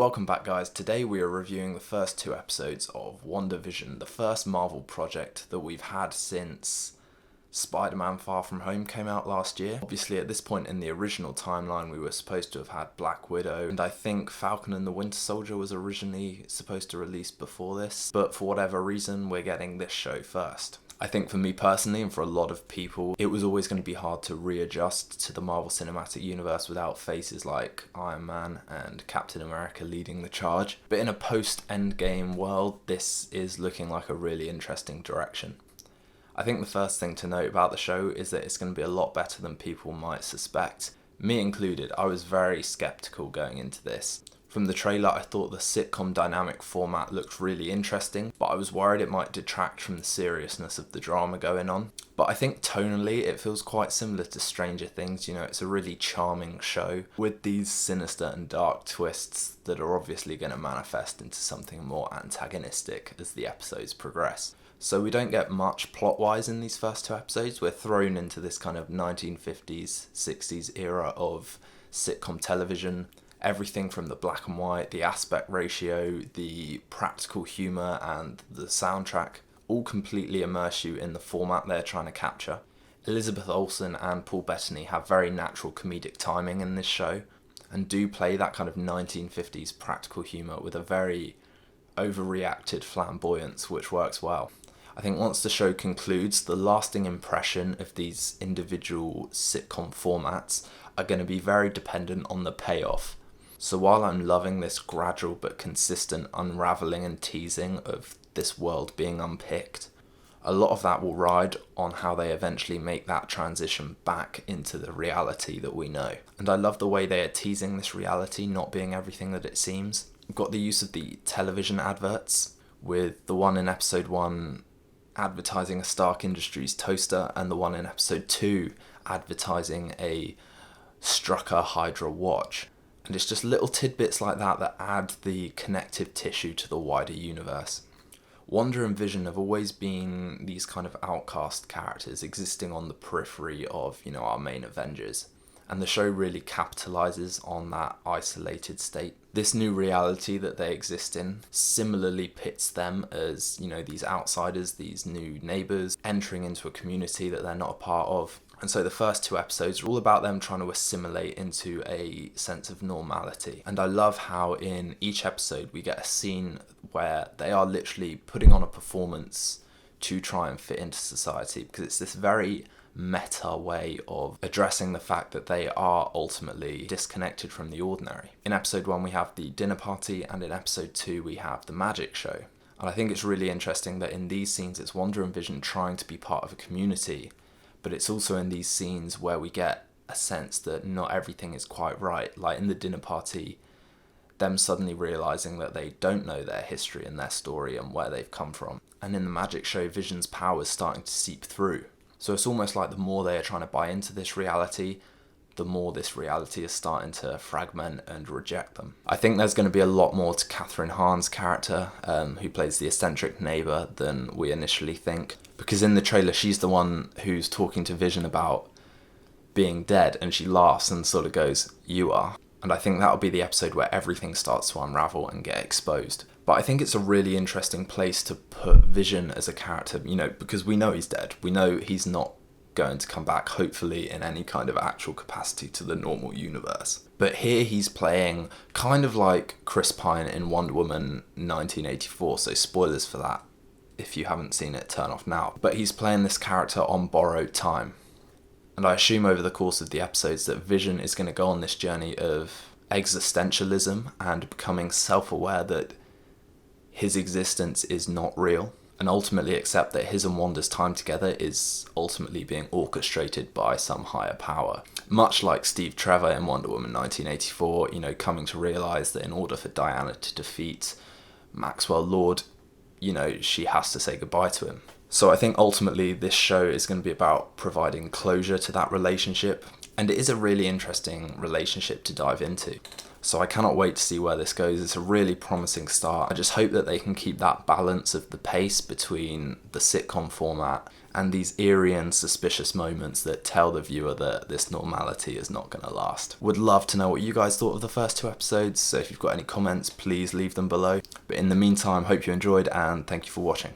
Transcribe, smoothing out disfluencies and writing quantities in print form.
Welcome back, guys. Today we are reviewing the first two episodes of WandaVision, the first Marvel project that we've had since Spider-Man Far From Home came out last year. Obviously, at this point in the original timeline, we were supposed to have had Black Widow, and I think Falcon and the Winter Soldier was originally supposed to release before this, but for whatever reason, we're getting this show first. I think for me personally, and for a lot of people, it was always going to be hard to readjust to the Marvel Cinematic Universe without faces like Iron Man and Captain America leading the charge. But in a post-Endgame world, this is looking like a really interesting direction. I think the first thing to note about the show is that it's going to be a lot better than people might suspect. Me included, I was very skeptical going into this. From the trailer, I thought the sitcom dynamic format looked really interesting, but I was worried it might detract from the seriousness of the drama going on. But I think tonally, it feels quite similar to Stranger Things. You know, it's a really charming show with these sinister and dark twists that are obviously going to manifest into something more antagonistic as the episodes progress. So we don't get much plot-wise in these first two episodes. We're thrown into this kind of 1950s, 60s era of sitcom television. Everything from the black and white, the aspect ratio, the practical humour and the soundtrack all completely immerse you in the format they're trying to capture. Elizabeth Olsen and Paul Bettany have very natural comedic timing in this show and do play that kind of 1950s practical humour with a very overreacted flamboyance which works well. I think once the show concludes, the lasting impression of these individual sitcom formats are going to be very dependent on the payoff. So while I'm loving this gradual but consistent unravelling and teasing of this world being unpicked, a lot of that will ride on how they eventually make that transition back into the reality that we know. And I love the way they are teasing this reality not being everything that it seems. We've got the use of the television adverts, with the one in episode 1 advertising a Stark Industries toaster and the one in episode 2 advertising a Strucker Hydra watch. And it's just little tidbits like that that add the connective tissue to the wider universe. Wanda and Vision have always been these kind of outcast characters existing on the periphery of, our main Avengers. And the show really capitalises on that isolated state. This new reality that they exist in similarly pits them as, these outsiders, these new neighbours, entering into a community that they're not a part of. And so the first two episodes are all about them trying to assimilate into a sense of normality. And I love how in each episode we get a scene where they are literally putting on a performance to try and fit into society, because it's this very meta way of addressing the fact that they are ultimately disconnected from the ordinary. In episode 1 we have the dinner party, and in episode 2 we have the magic show. And I think it's really interesting that in these scenes it's Wanda and Vision trying to be part of a community, but it's also in these scenes where we get a sense that not everything is quite right. Like in the dinner party, them suddenly realising that they don't know their history and their story and where they've come from. And in the magic show, Vision's power is starting to seep through. So it's almost like the more they are trying to buy into this reality, the more this reality is starting to fragment and reject them. I think there's going to be a lot more to Catherine Hahn's character, who plays the eccentric neighbour, than we initially think. Because in the trailer, she's the one who's talking to Vision about being dead, and she laughs and sort of goes, "You are." And I think that'll be the episode where everything starts to unravel and get exposed. But I think it's a really interesting place to put Vision as a character, because we know he's dead. We know he's not going to come back, hopefully, in any kind of actual capacity to the normal universe. But here he's playing kind of like Chris Pine in Wonder Woman 1984, so spoilers for that. If you haven't seen it, turn off now. But he's playing this character on borrowed time. And I assume over the course of the episodes that Vision is going to go on this journey of existentialism and becoming self-aware that his existence is not real, and ultimately accept that his and Wanda's time together is ultimately being orchestrated by some higher power. Much like Steve Trevor in Wonder Woman 1984, coming to realise that in order for Diana to defeat Maxwell Lord, she has to say goodbye to him. So I think ultimately this show is going to be about providing closure to that relationship, and it is a really interesting relationship to dive into. So I cannot wait to see where this goes. It's a really promising start. I just hope that they can keep that balance of the pace between the sitcom format and these eerie and suspicious moments that tell the viewer that this normality is not going to last. Would love to know what you guys thought of the first 2 episodes, so if you've got any comments, please leave them below. But in the meantime, hope you enjoyed and thank you for watching.